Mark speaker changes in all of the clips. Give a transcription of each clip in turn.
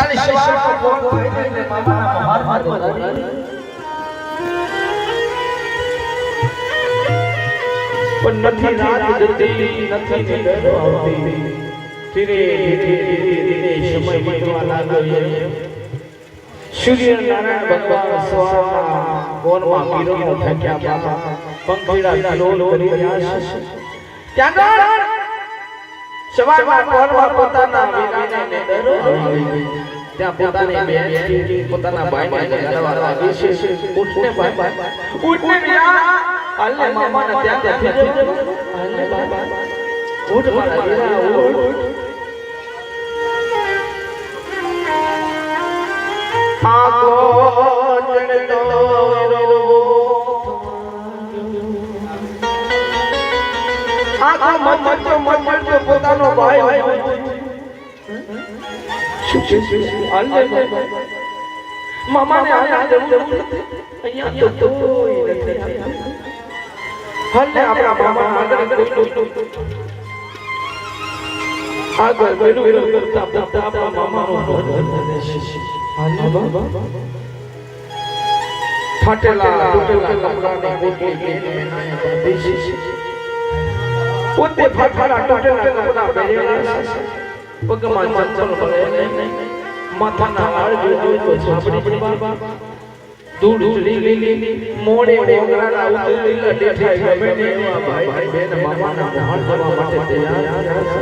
Speaker 1: કાલે સવારમાં ફોન કરીને મામાના બહાર પણ નથી રાત જતી નથી નીંદર આવતી ધીરે ધીરે સમય વીતવા લાગ્યો સૂર્ય નારાયણ ભગવાન સવારના કોનમાં કિરણો ફેંક્યા પંખીડા લોલ કરી રહ્યા છે ત્યાં સવારમાં કોરમાં પોતાના વીરાને ડરો આવી ત્યાં પોતાની બેન પોતાના ભાઈને જગાડવા લાગી છે ઉઠને ભાઈ ઉઠને વીરા હાલને મામાને ત્યાં ત્યાંથી હાલને બાબા ઉઠ મારા વીરા ઉઠ આગો જણતો આખો મત પોતાનો ભાઈ શું છે હાલે મામાને આયા જરૂર અહીંયા તો કોઈ નથી હાલે આપણા મામા આગળ આગળ વેલું કરતા કરતા આપણા મામાનો હાલે બાબા ફાટેલા તૂટેલા કપડાની કોટલી લઈને બાંધી છે પોતે ફાટેલા તૂટેલા કપડા પહેરેલા છે પગમાં ચંચળ ભરે નહીં માથાના હાડ જોઈ તો છાપડી બાબા ધૂળ લીલી મોડે મોગરાના ઉતરેલા દેખાય ગમે ને એવા ભાઈ બેન મામાના મોહન કરવા માટે તૈયાર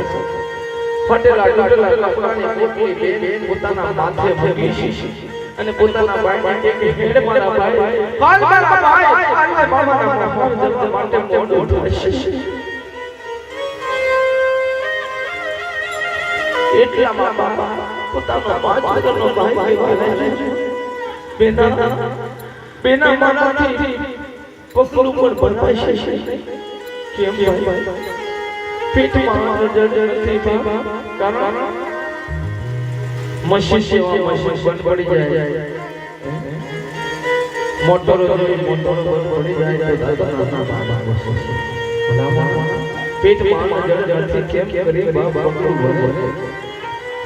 Speaker 1: ફાટેલા તૂટેલા કપડાની કોટલી બેન પોતાના માથે મૂકી છે અને પોતાના ભાઈને કે હેડ મારા ભાઈ હાલ મારા ભાઈ હાલ મામાના મોહન કરવા માટે મોઢું ઉઠાશે એટલા બાબા પોતાનો 5 વર્ષનો ભાઈ બેના માનાથી પગલું પર ભરપાઈ છે કેમ ભાઈ પેટમાં જર્જર થઈ બાબા કારણ મશીન સેવા મશીન બંધ પડી જાય મોટરો બંધ પડી જાય તો દાદા બાબા પેટમાં જર્જર થઈ કેમ કરી બાબા પગલું ભરે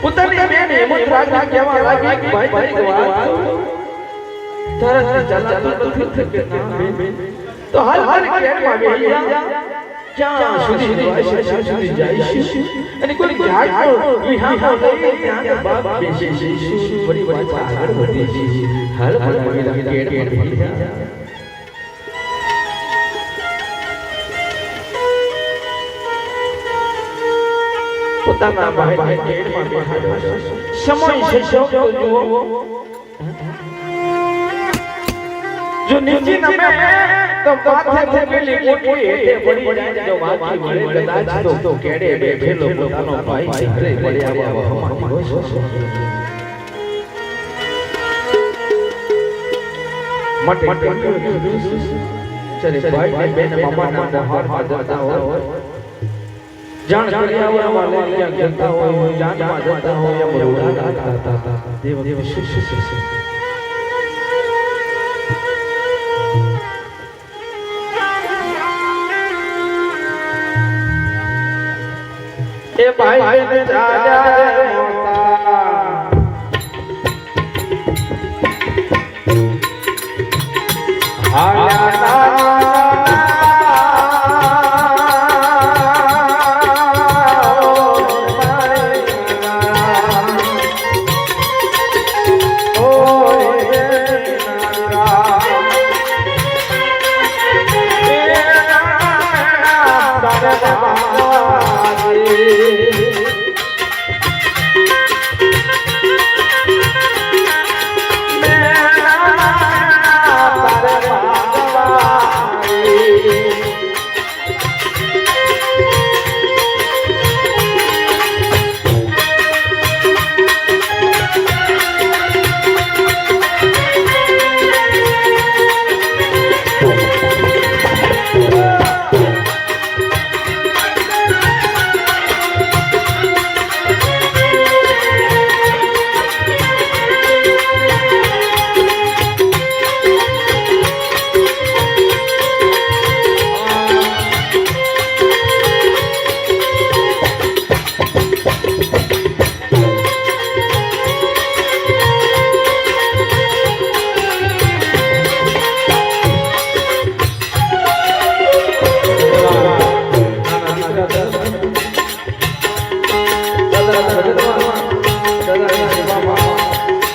Speaker 1: પોતાની બેન હિંમત રાખી કેવા લાગી ભાઈ વાત તારા ચાચા તો તો હાલ કેરમાં બેહી જા ક્યાં સુધી જાય છે અને કોઈ ઝાડ પર વિહામાં લઈ ત્યાં બાપ બેસે છે બડી આગળ વધી છે હાલ કેડ બેહી જા પોતાના ભાઈ કેડમાં બેઠા સમય છે શોક જુઓ જો નીચે નમે તો માથે ફેકેલી કોટલી હેઠે પડી જાય જો વાકી વળે કદાચ તો કેડે બેઠેલો પોતાનો ભાઈ ચિત્રે પડ્યા વહમાં મટે ચલે ભાઈ બેન મામાના હાર જતા હોય જાણ કર્યા વાલે ક્યાં કરતા હોય જાનમાં જતા હોય મરોડા કરતા દેવ શું એ ભાઈ ને ચાલ્યા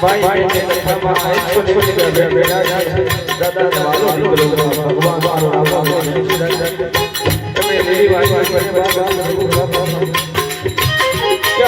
Speaker 1: ભાઈ કથામાં 100 બેડા દાદા વાલો દીકરો ભગવાન મારો આપવા તમે લેડી વાંચી કે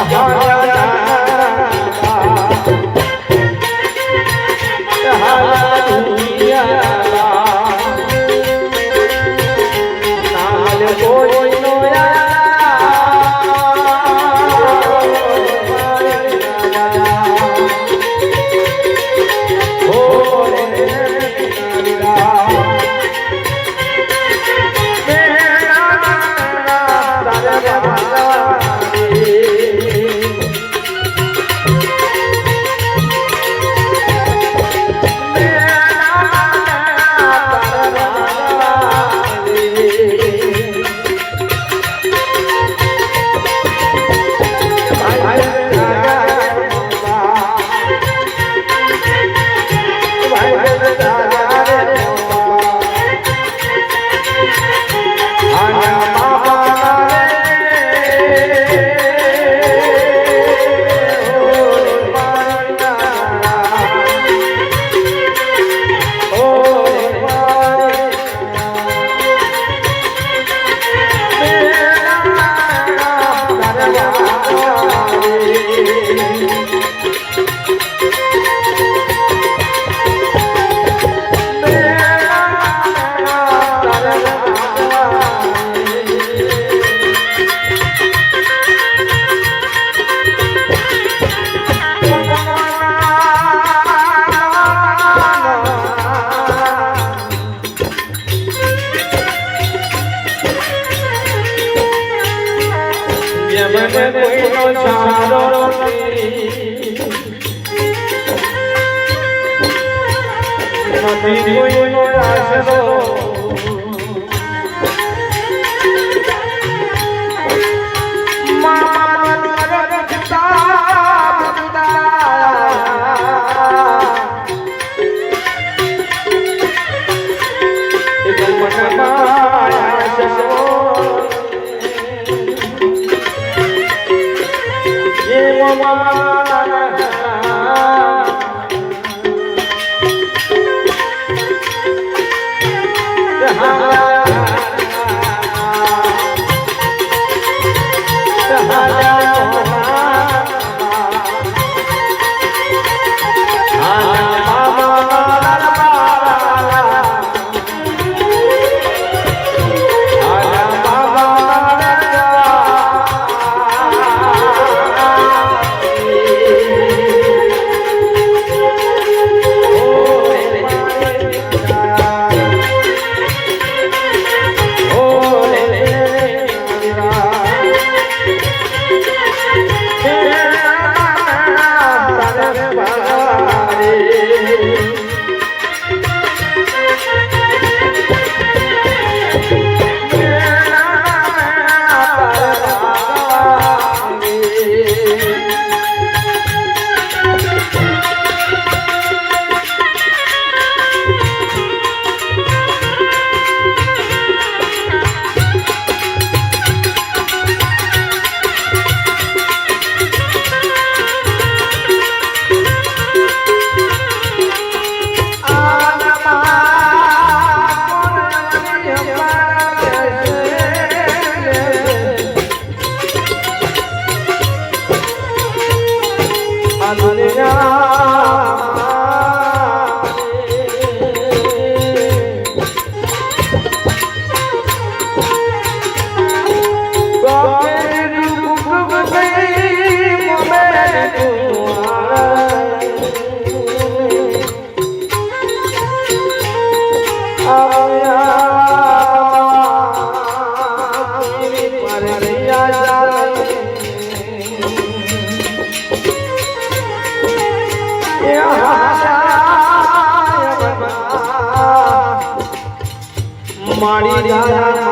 Speaker 2: મારી જાયા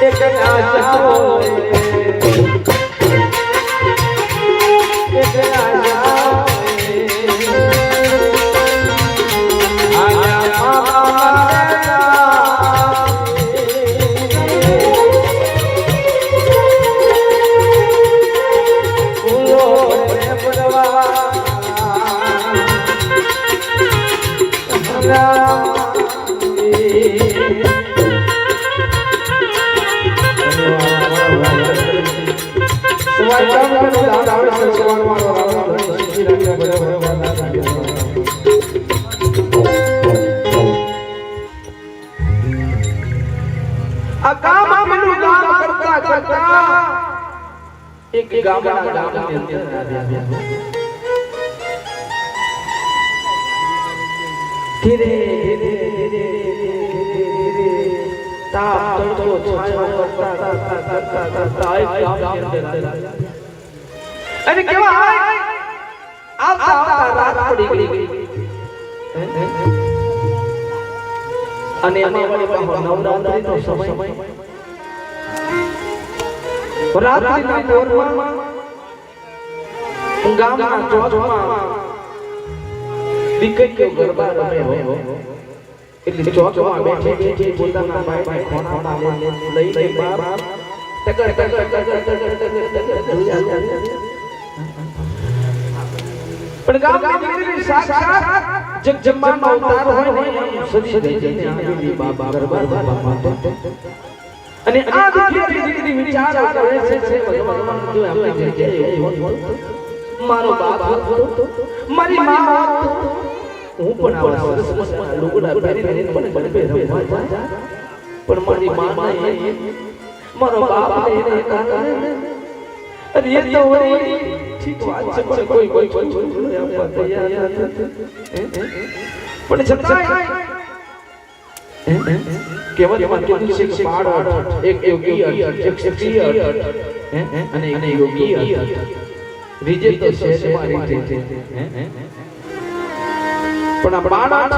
Speaker 2: એક આશા આયા
Speaker 1: આ કામ આપેલું કામ કરતા કરતા એક ગામની અંદર આવ્યા. ધીરે ધીરે તાપ તડકો છાયો કરતા એક ગામની અંદર અને કેવા આવતા રાત પડી ગઈ અને નવરાત્રીનો સમય રાત્રિના પોરમાં ગામના ચોકમાં દીકરીઓ ગરબા રમે એટલે ચોકમાં બેઠી પોતાના ભાઈને ખોણામાં લઈને બાપ ટકર ટકર પણ ગામની દીકરી સાક્ષાત જગજંબાનો અવતાર હોય ને સજી જઈને આવેલી બાબા ગરબા રમવા અને આ દીકરી વિચાર કરે છે ભગવાન જો આપણે જગ્યાએ મારો બાપ હતો મારી માં હું પણ આવા સરસ લુગડા પહેરીને પણ રમવા જા પણ મારી માં મારો બાપ એને કારણે અરે એ તો વળી ઠીક વાત છે પણ કોઈ આપવા તૈયાર નથી પણ છતાંય કેવલ કીધું છે કે બાળક એક યોગી એક ક્ષત્રિય અને એક યોગી રીજે તો શહેરમાં રીજે પણ આ બાળક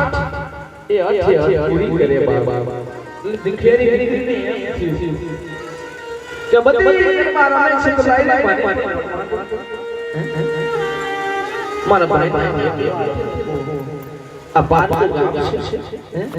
Speaker 1: એ અર્થે પૂરી કરે બાબા દીકરી કે બધી મારા છે તો લાઈ મારા ભાઈ આ બાર ગામ છે